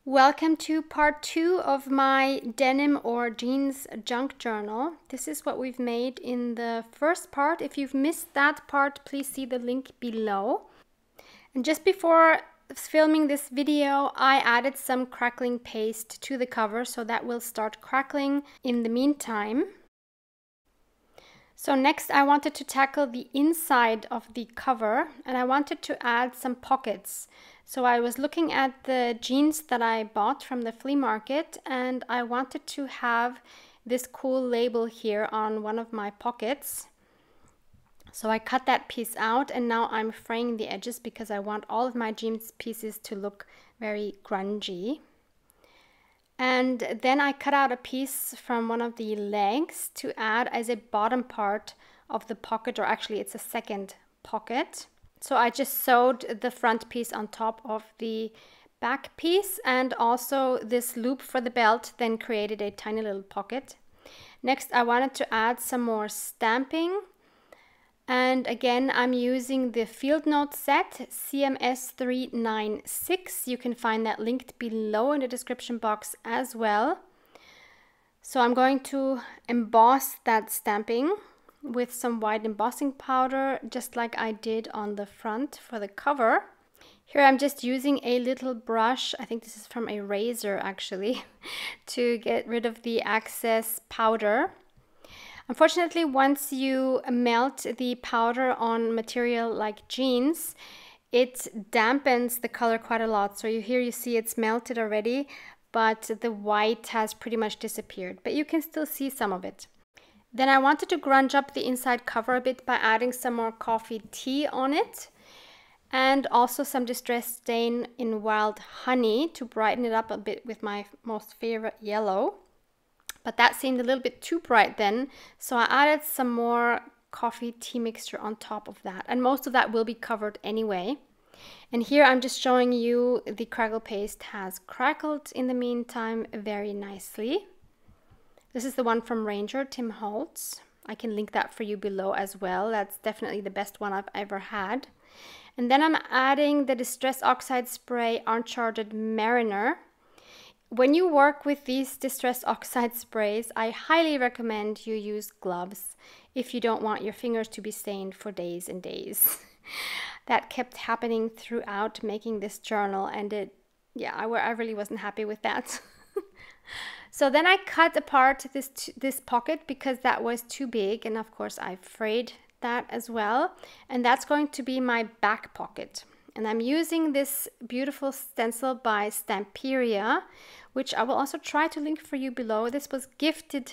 Welcome to part 2 of my denim or jeans junk journal. This is what we've made in the first part. If you've missed that part, please see the link below. And just before filming this video, I added some crackling paste to the cover, so that will start crackling in the meantime. So next I wanted to tackle the inside of the cover, and I wanted to add some pockets. So I was looking at the jeans that I bought from the flea market, and I wanted to have this cool label here on one of my pockets. So I cut that piece out, and now I'm fraying the edges because I want all of my jeans pieces to look very grungy. And then I cut out a piece from one of the legs to add as a bottom part of the pocket, or actually it's a second pocket. So I just sewed the front piece on top of the back piece, and also this loop for the belt then created a tiny little pocket. Next I wanted to add some more stamping. And again, I'm using the Field Note set CMS 396. You can find that linked below in the description box as well. So I'm going to emboss that stamping with some white embossing powder, just like I did on the front for the cover. Here I'm just using a little brush, I think this is from a razor actually, to get rid of the excess powder. Unfortunately, once you melt the powder on material like jeans, it dampens the color quite a lot. So here you see it's melted already, but the white has pretty much disappeared, but you can still see some of it. Then I wanted to grunge up the inside cover a bit by adding some more coffee tea on it, and also some distress stain in Wild Honey to brighten it up a bit with my most favorite yellow. But that seemed a little bit too bright then, so I added some more coffee tea mixture on top of that, and most of that will be covered anyway. And here I'm just showing you the Crackle Paste has crackled in the meantime very nicely. This is the one from Ranger, Tim Holtz. I can link that for you below as well. That's definitely the best one I've ever had. And then I'm adding the Distress Oxide Spray Uncharted Mariner. When you work with these Distress Oxide sprays, I highly recommend you use gloves if you don't want your fingers to be stained for days and days. That kept happening throughout making this journal, and I really wasn't happy with that. So then I cut apart this pocket because that was too big, and of course I frayed that as well, and that's going to be my back pocket. And I'm using this beautiful stencil by Stamperia, which I will also try to link for you below. This was gifted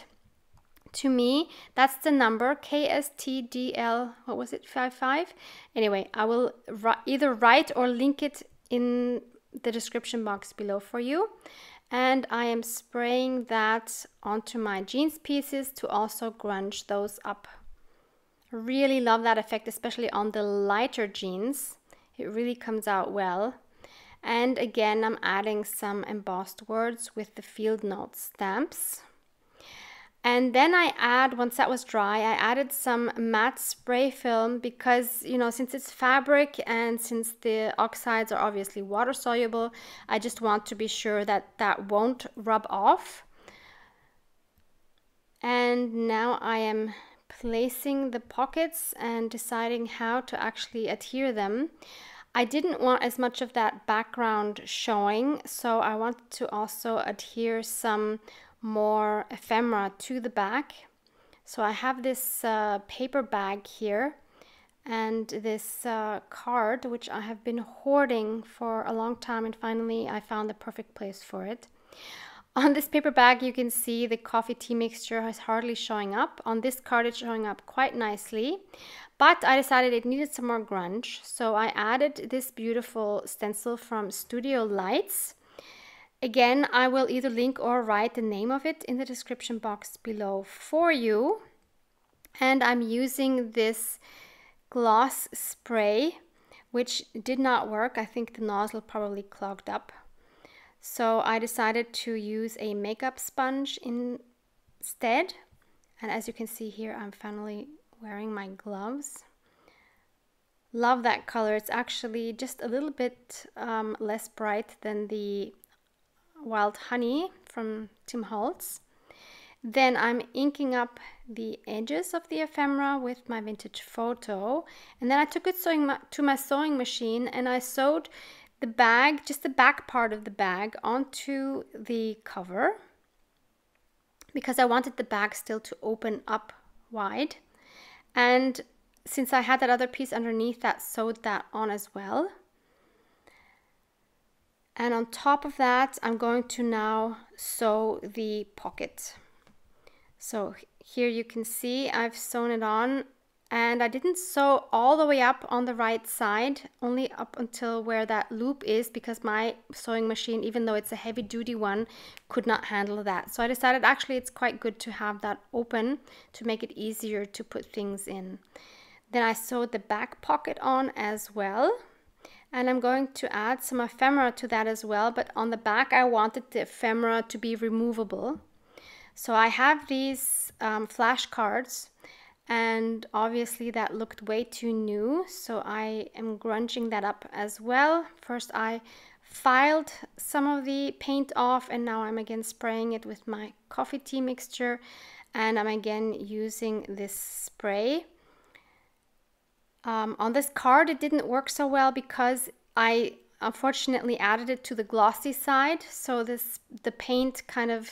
to me. That's the number KSTDL, what was it, 55? Anyway, I will either write or link it in the description box below for you. And I am spraying that onto my jeans pieces to also grunge those up. I really love that effect, especially on the lighter jeans. It really comes out well. And again, I'm adding some embossed words with the Field Note stamps. And then once that was dry, I added some matte spray film because, you know, since it's fabric and since the oxides are obviously water soluble, I just want to be sure that that won't rub off. And now I am placing the pockets and deciding how to actually adhere them. I didn't want as much of that background showing, so I wanted to also adhere some more ephemera to the back. So I have this paper bag here and this card, which I have been hoarding for a long time, and finally I found the perfect place for it. On this paper bag you can see the coffee tea mixture is hardly showing up. On this card it's showing up quite nicely, but I decided it needed some more grunge, so I added this beautiful stencil from Studio Lights. Again, I will either link or write the name of it in the description box below for you. And I'm using this gloss spray, which did not work. I think the nozzle probably clogged up. So I decided to use a makeup sponge instead. And as you can see here, I'm finally wearing my gloves. Love that color. It's actually just a little bit less bright than the Wild Honey from Tim Holtz. Then I'm inking up the edges of the ephemera with my vintage photo. And then I took it to my sewing machine and I sewed the bag, just the back part of the bag, onto the cover because I wanted the bag still to open up wide. And since I had that other piece underneath, that sewed that on as well. And on top of that, I'm going to now sew the pocket. So here you can see I've sewn it on, and I didn't sew all the way up on the right side, only up until where that loop is, because my sewing machine, even though it's a heavy duty one, could not handle that. So I decided actually it's quite good to have that open to make it easier to put things in. Then I sewed the back pocket on as well. And I'm going to add some ephemera to that as well, but on the back I wanted the ephemera to be removable. So I have these flashcards, and obviously that looked way too new, so I am grunging that up as well. First I filed some of the paint off, and now I'm again spraying it with my coffee tea mixture, and I'm again using this spray. On this card it didn't work so well because I unfortunately added it to the glossy side, so the paint kind of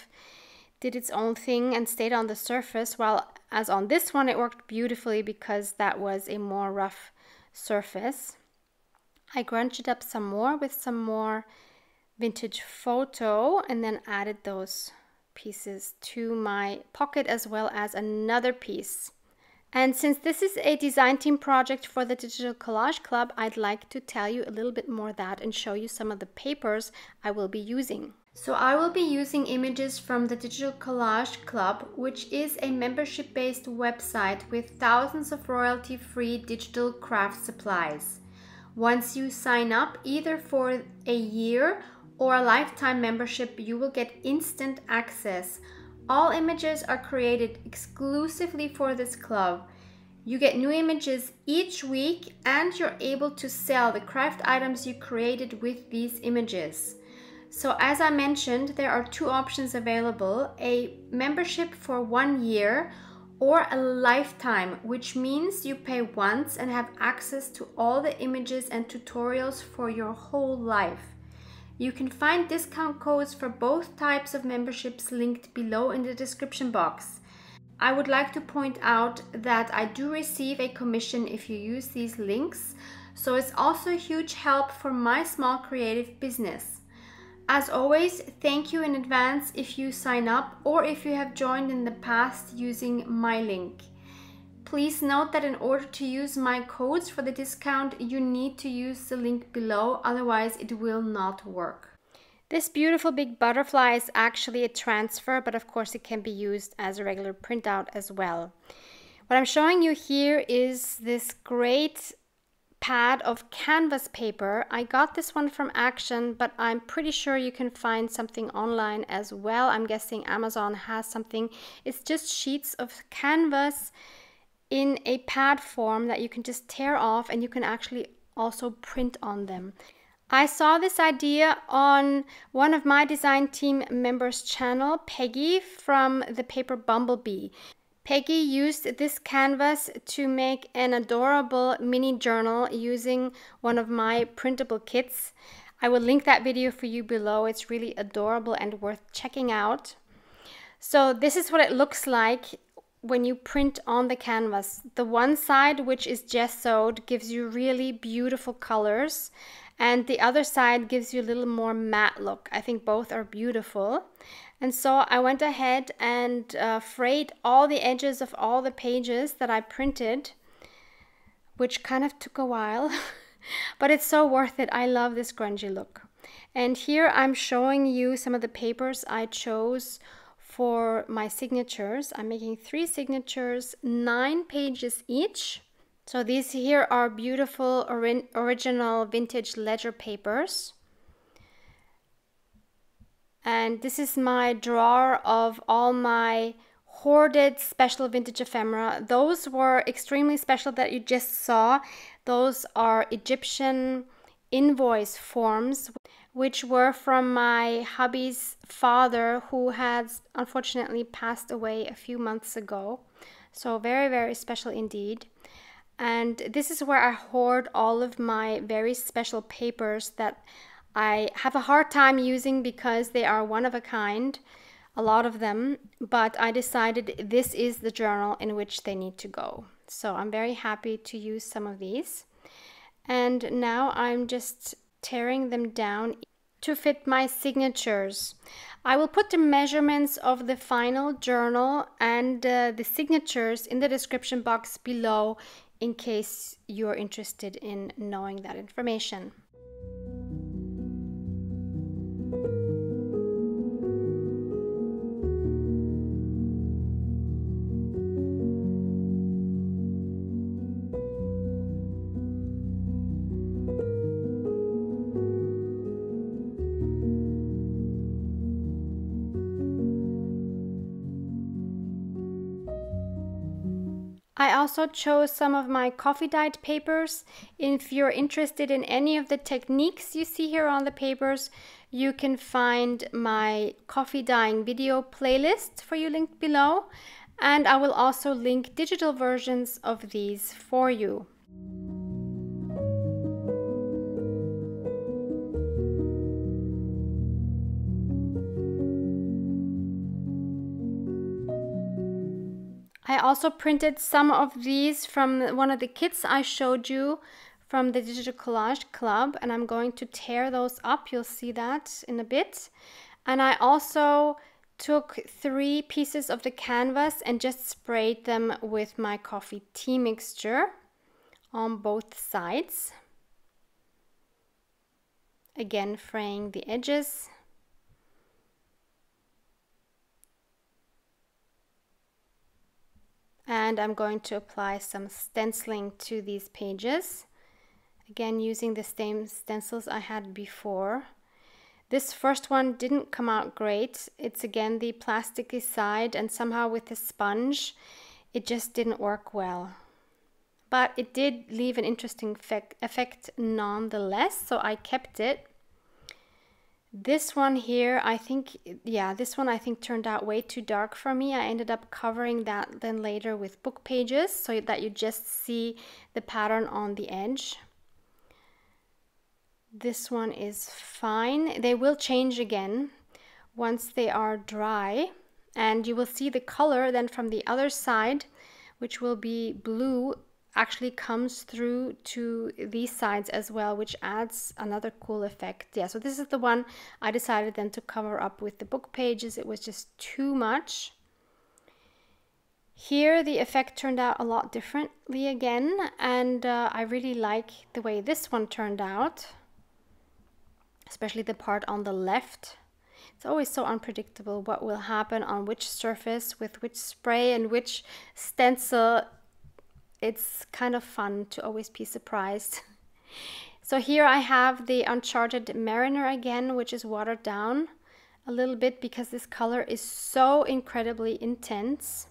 did its own thing and stayed on the surface, while as on this one it worked beautifully because that was a more rough surface. I grunged it up some more with some more vintage photo and then added those pieces to my pocket as well as another piece. And since this is a design team project for the Digital Collage Club, I'd like to tell you a little bit more of that and show you some of the papers I will be using. So I will be using images from the Digital Collage Club, which is a membership-based website with thousands of royalty-free digital craft supplies. Once you sign up, either for a year or a lifetime membership, you will get instant access. All images are created exclusively for this club. You get new images each week, and you're able to sell the craft items you created with these images. So as I mentioned, there are two options available: a membership for 1 year or a lifetime, which means you pay once and have access to all the images and tutorials for your whole life. You can find discount codes for both types of memberships linked below in the description box. I would like to point out that I do receive a commission if you use these links, so it's also a huge help for my small creative business. As always, thank you in advance if you sign up or if you have joined in the past using my link. Please note that in order to use my codes for the discount, you need to use the link below, otherwise it will not work. This beautiful big butterfly is actually a transfer, but of course it can be used as a regular printout as well. What I'm showing you here is this great pad of canvas paper. I got this one from Action, but I'm pretty sure you can find something online as well. I'm guessing Amazon has something. It's just sheets of canvas in a pad form that you can just tear off, and you can actually also print on them. I saw this idea on one of my design team members' channel, Peggy from the paper Bumblebee. Peggy used this canvas to make an adorable mini journal using one of my printable kits. I will link that video for you below. It's really adorable and worth checking out. So this is what it looks like when you print on the canvas. The one side, which is gessoed, gives you really beautiful colors, and the other side gives you a little more matte look. I think both are beautiful. And so I went ahead and frayed all the edges of all the pages that I printed, which kind of took a while, but it's so worth it. I love this grungy look. And here I'm showing you some of the papers I chose for my signatures. I'm making 3 signatures, 9 pages each. So these here are beautiful original vintage ledger papers. And this is my drawer of all my hoarded special vintage ephemera. Those were extremely special that you just saw. Those are Egyptian invoice forms which were from my hubby's father, who has unfortunately passed away a few months ago. So very, very special indeed. And this is where I hoard all of my very special papers that I have a hard time using because they are one of a kind, a lot of them, but I decided this is the journal in which they need to go. So I'm very happy to use some of these. And now I'm just tearing them down to fit my signatures. I will put the measurements of the final journal and the signatures in the description box below in case you're interested in knowing that information. I also chose some of my coffee dyed papers. If you're interested in any of the techniques you see here on the papers, you can find my coffee dyeing video playlist for you linked below. And I will also link digital versions of these for you. I also printed some of these from one of the kits I showed you from the Digital Collage Club, and I'm going to tear those up. You'll see that in a bit. And I also took 3 pieces of the canvas and just sprayed them with my coffee tea mixture on both sides. Again, fraying the edges. And I'm going to apply some stenciling to these pages. Again, using the same stencils I had before. This first one didn't come out great. It's again the plasticky side, and somehow with the sponge, it just didn't work well. But it did leave an interesting effect nonetheless, so I kept it. This one here, I think, this one I think turned out way too dark for me. I ended up covering that then later with book pages so that you just see the pattern on the edge. This one is fine. They will change again once they are dry, and you will see the color then from the other side, which will be blue, actually comes through to these sides as well, which adds another cool effect. Yeah, so this is the one I decided then to cover up with the book pages. It was just too much. Here the effect turned out a lot differently again, and I really like the way this one turned out, especially the part on the left. It's always so unpredictable what will happen on which surface with which spray and which stencil. It's kind of fun to always be surprised. So here I have the Uncharted Mariner again, which is watered down a little bit because this color is so incredibly intense.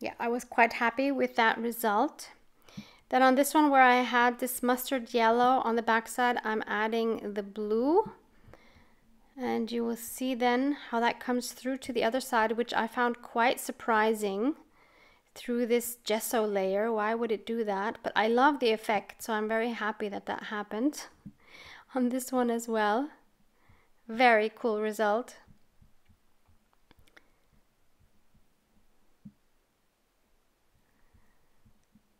Yeah, I was quite happy with that result. Then on this one where I had this mustard yellow on the backside, I'm adding the blue. And you will see then how that comes through to the other side, which I found quite surprising through this gesso layer. Why would it do that? But I love the effect, so I'm very happy that that happened on this one as well. Very cool result.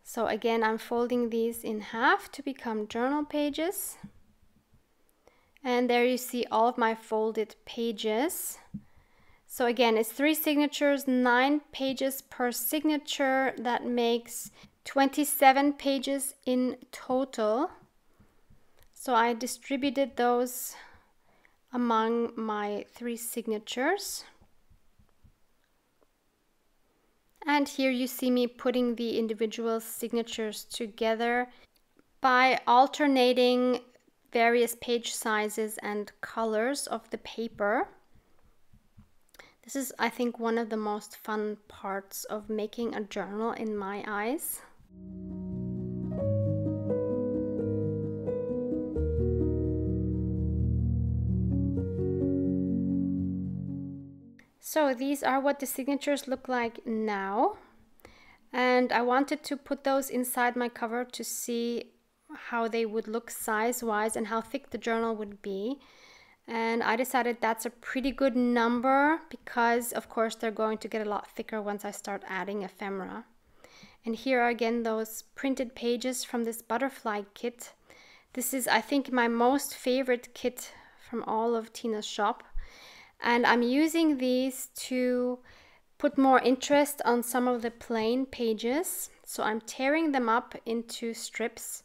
So again, I'm folding these in half to become journal pages. And there you see all of my folded pages. So again, it's 3 signatures, 9 pages per signature. That makes 27 pages in total. So I distributed those among my 3 signatures. And here you see me putting the individual signatures together by alternating various page sizes and colors of the paper. This is, I think, one of the most fun parts of making a journal in my eyes. So these are what the signatures look like now. And I wanted to put those inside my cover to see how they would look size-wise and how thick the journal would be. And I decided that's a pretty good number because, of course, they're going to get a lot thicker once I start adding ephemera. And here are again those printed pages from this butterfly kit. This is, I think, my most favorite kit from all of Tina's shop. And I'm using these to put more interest on some of the plain pages. So I'm tearing them up into strips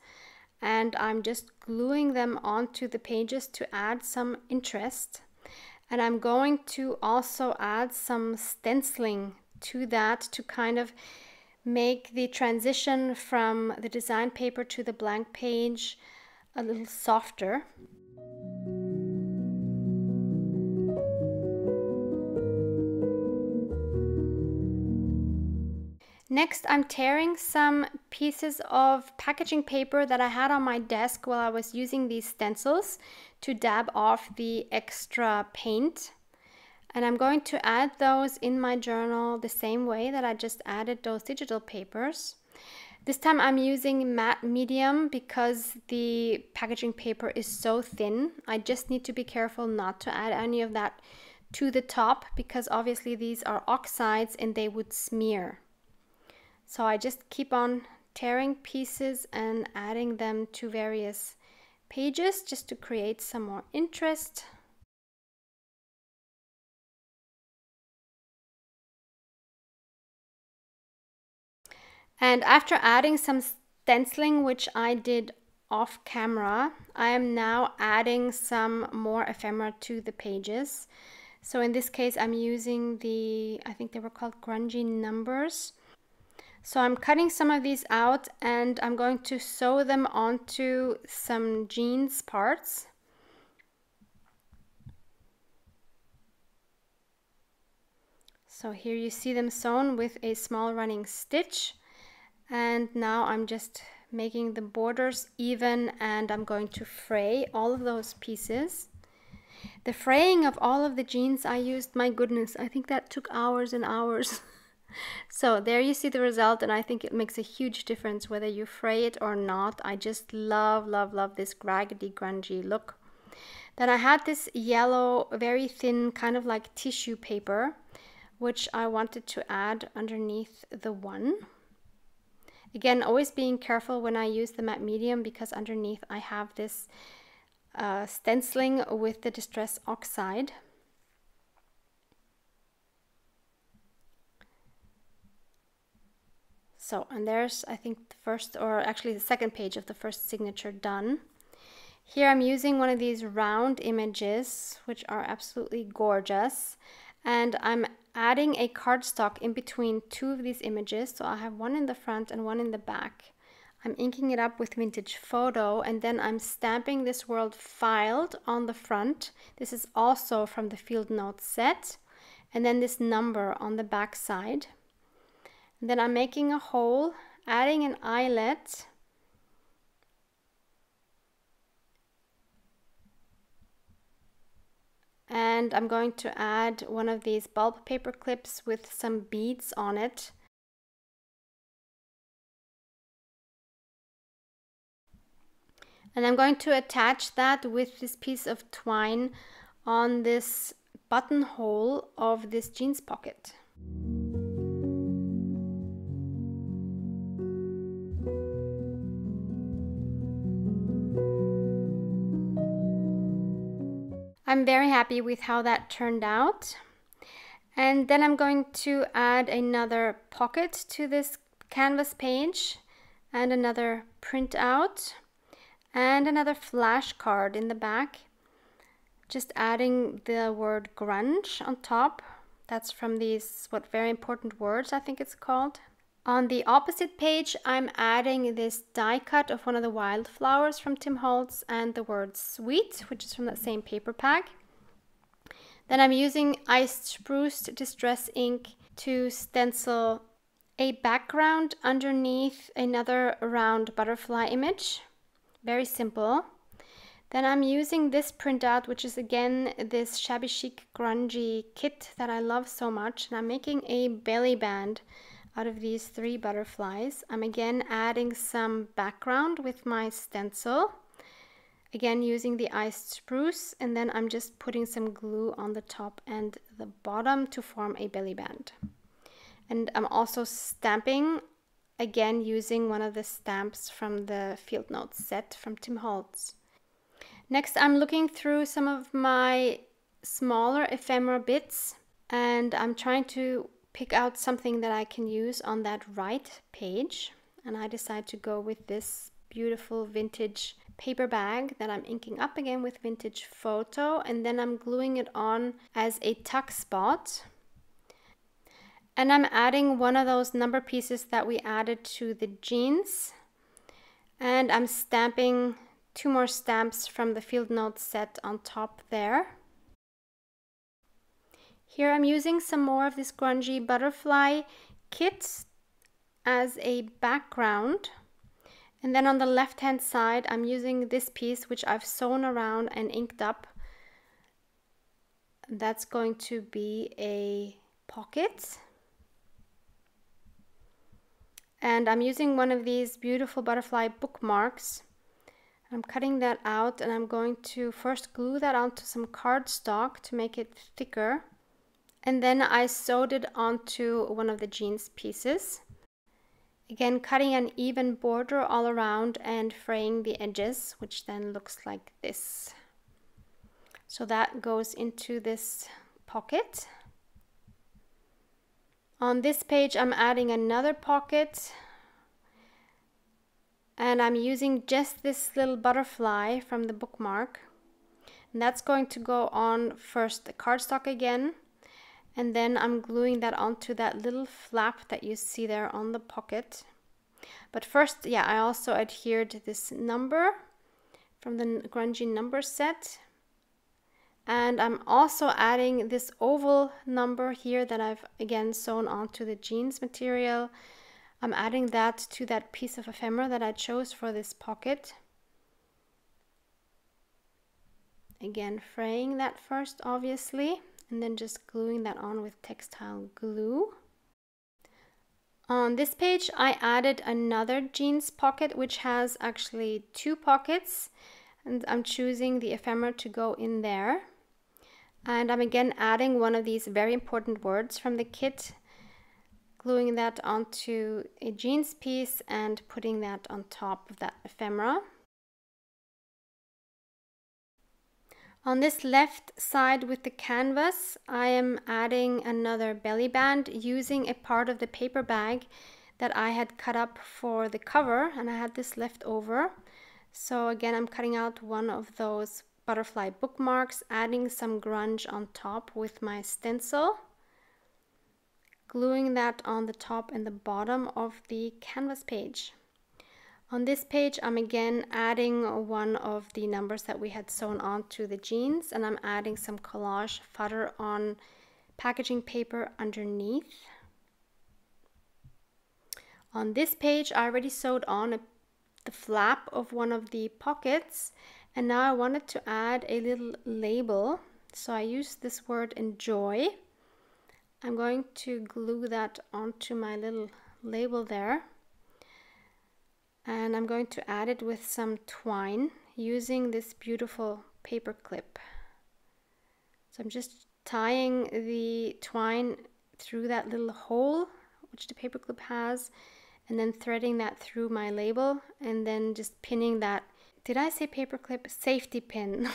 and I'm just gluing them onto the pages to add some interest. And I'm going to also add some stenciling to that to kind of make the transition from the design paper to the blank page a little softer. Next, I'm tearing some pieces of packaging paper that I had on my desk while I was using these stencils to dab off the extra paint. And I'm going to add those in my journal the same way that I just added those digital papers. This time I'm using matte medium because the packaging paper is so thin. I just need to be careful not to add any of that to the top because obviously these are oxides and they would smear. So I just keep on tearing pieces and adding them to various pages just to create some more interest. And after adding some stenciling, which I did off camera, I am now adding some more ephemera to the pages. So in this case, I'm using I think they were called grungy numbers. So I'm cutting some of these out and I'm going to sew them onto some jeans parts. So here you see them sewn with a small running stitch. And now I'm just making the borders even and I'm going to fray all of those pieces. The fraying of all of the jeans I used, my goodness, I think that took hours and hours. So there you see the result, and I think it makes a huge difference whether you fray it or not. I just love, love, love this raggedy, grungy look. Then I had this yellow, very thin, kind of like tissue paper, which I wanted to add underneath the one. Again, always being careful when I use the matte medium because underneath I have this stenciling with the Distress Oxide. So, and there's, I think, the first, or actually the second page of the first signature done. Here I'm using one of these round images, which are absolutely gorgeous. And I'm adding a cardstock in between two of these images. So I have one in the front and one in the back. I'm inking it up with Vintage Photo, and then I'm stamping this word filed on the front. This is also from the Field Notes set. And then this number on the back side. And then I'm making a hole, adding an eyelet. And I'm going to add one of these bulb paper clips with some beads on it. And I'm going to attach that with this piece of twine on this buttonhole of this jeans pocket. I'm very happy with how that turned out. And then I'm going to add another pocket to this canvas page and another printout and another flashcard in the back. Just adding the word grunge on top. That's from these, very important words, I think it's called. On the opposite page, I'm adding this die cut of one of the wildflowers from Tim Holtz and the word sweet, which is from that same paper pack. Then I'm using iced spruced distress ink to stencil a background underneath another round butterfly image. Very simple. Then I'm using this printout, which is again this shabby chic grungy kit that I love so much, and I'm making a belly band out of these 3 butterflies. I'm again adding some background with my stencil, again using the iced spruce, and then I'm just putting some glue on the top and the bottom to form a belly band. And I'm also stamping, again using one of the stamps from the Field Notes set from Tim Holtz. Next, I'm looking through some of my smaller ephemera bits, and I'm trying to pick out something that I can use on that right page. And I decide to go with this beautiful vintage paper bag that I'm inking up again with Vintage Photo, and then I'm gluing it on as a tuck spot. And I'm adding one of those number pieces that we added to the jeans, and I'm stamping 2 more stamps from the Field Notes set on top there. Here I'm using some more of this grungy butterfly kit as a background. And then on the left hand side I'm using this piece which I've sewn around and inked up. That's going to be a pocket. And I'm using one of these beautiful butterfly bookmarks. I'm cutting that out, and I'm going to first glue that onto some cardstock to make it thicker. And then I sewed it onto one of the jeans pieces. Again, cutting an even border all around and fraying the edges, which then looks like this. So that goes into this pocket. On this page, I'm adding another pocket. And I'm using just this little butterfly from the bookmark, and that's going to go on first the cardstock again, and then I'm gluing that onto that little flap that you see there on the pocket. But first, yeah, I also adhered this number from the grungy number set, and I'm also adding this oval number here that I've again sewn onto the jeans material. I'm adding that to that piece of ephemera that I chose for this pocket. Again, fraying that first, obviously, and then just gluing that on with textile glue. On this page, I added another jeans pocket, which has actually 2 pockets, and I'm choosing the ephemera to go in there. And I'm again adding one of these very important words from the kit, gluing that onto a jeans piece and putting that on top of that ephemera. On this left side with the canvas, I am adding another belly band using a part of the paper bag that I had cut up for the cover, and I had this left over. So again, I'm cutting out one of those butterfly bookmarks, adding some grunge on top with my stencil, gluing that on the top and the bottom of the canvas page. On this page, I'm again adding one of the numbers that we had sewn onto the jeans, and I'm adding some collage fodder on packaging paper underneath. On this page, I already sewed on the flap of one of the pockets, and now I wanted to add a little label. So I used this word enjoy. I'm going to glue that onto my little label there, and I'm going to add it with some twine using this beautiful paper clip. So I'm just tying the twine through that little hole which the paper clip has, and then threading that through my label, and then just pinning that, did I say paper clip? Safety pin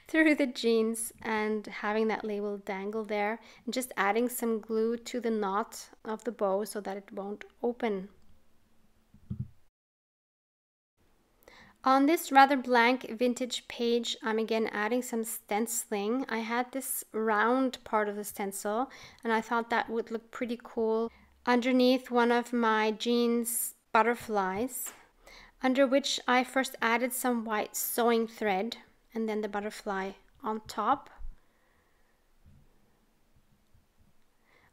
through the jeans, and having that label dangle there, and just adding some glue to the knot of the bow so that it won't open. On this rather blank vintage page, I'm again adding some stenciling. I had this round part of the stencil, and I thought that would look pretty cool underneath one of my jeans butterflies, under which I first added some white sewing thread and then the butterfly on top.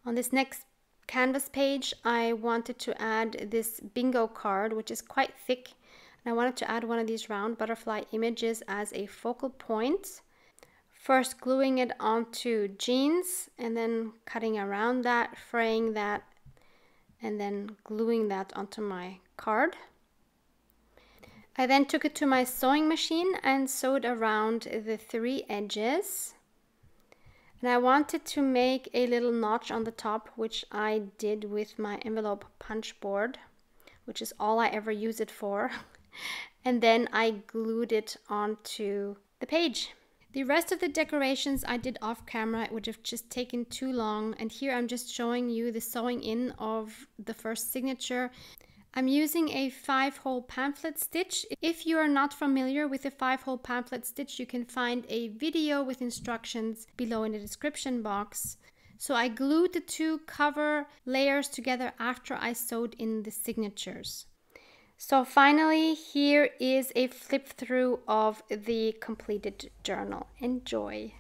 On this next canvas page, I wanted to add this bingo card, which is quite thick. And I wanted to add one of these round butterfly images as a focal point. First gluing it onto jeans and then cutting around that, fraying that, and then gluing that onto my card. I then took it to my sewing machine and sewed around the 3 edges. And I wanted to make a little notch on the top, which I did with my envelope punch board, which is all I ever use it for. And then I glued it onto the page. The rest of the decorations I did off camera. It would have just taken too long, and here I'm just showing you the sewing in of the first signature. I'm using a 5-hole pamphlet stitch. If you are not familiar with a 5-hole pamphlet stitch, you can find a video with instructions below in the description box. So I glued the 2 cover layers together after I sewed in the signatures. So finally, here is a flip through of the completed journal. Enjoy!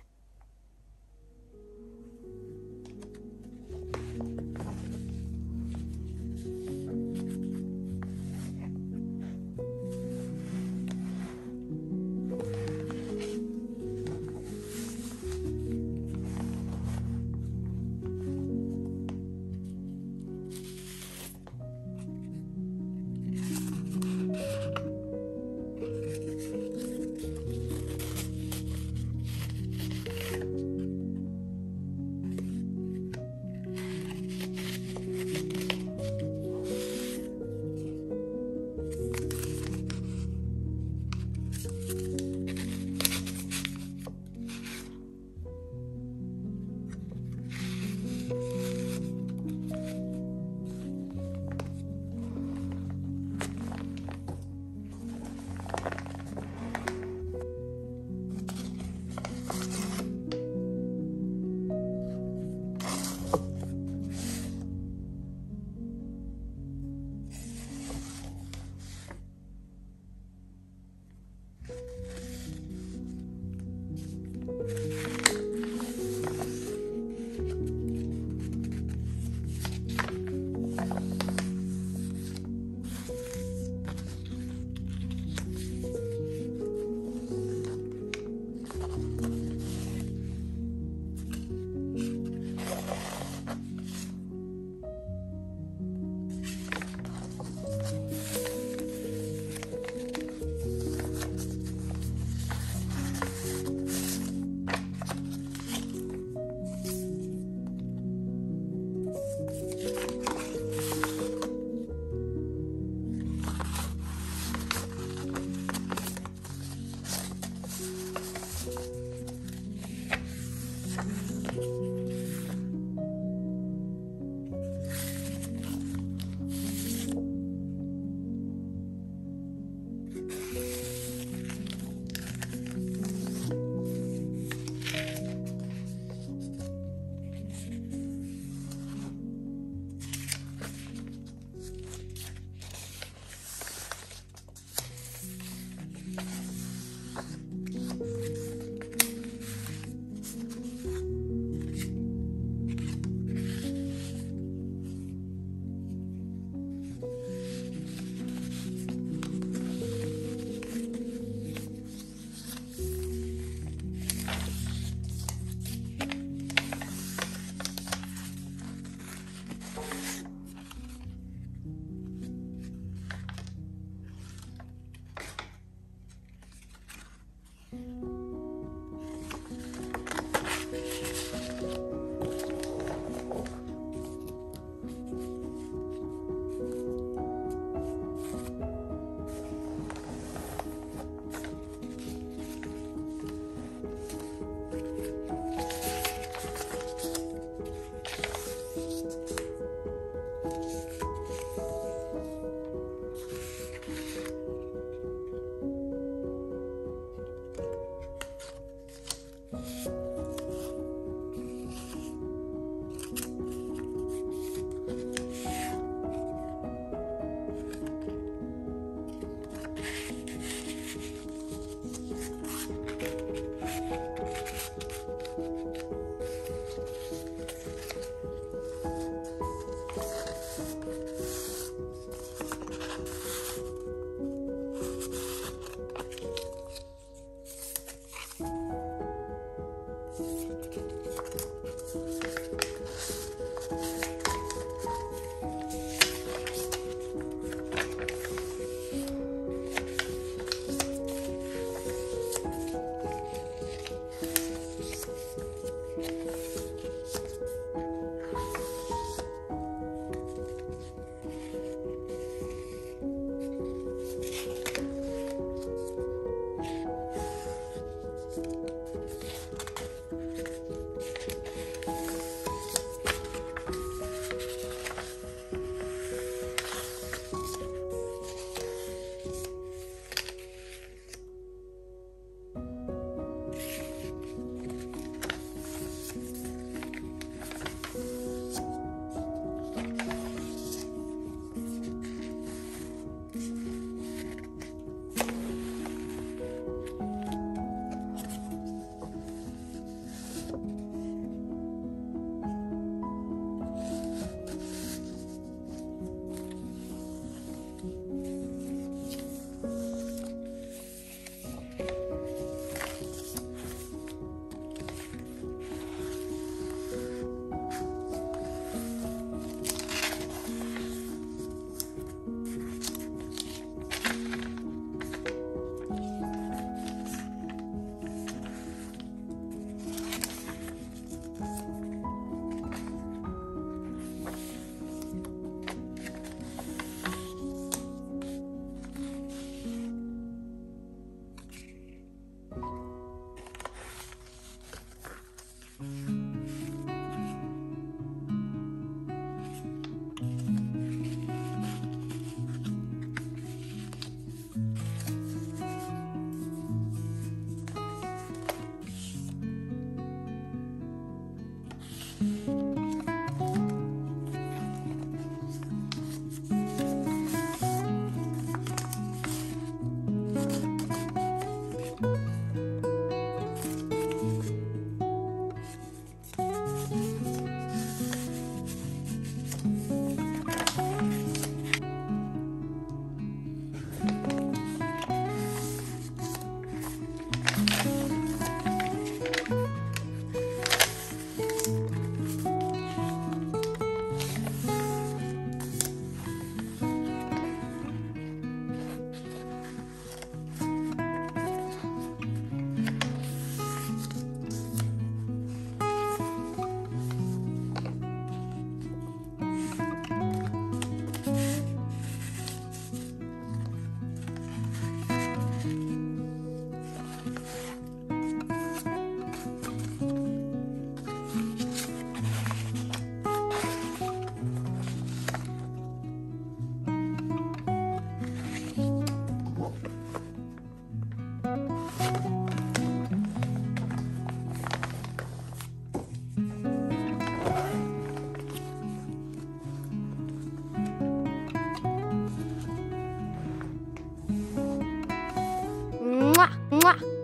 Mwah.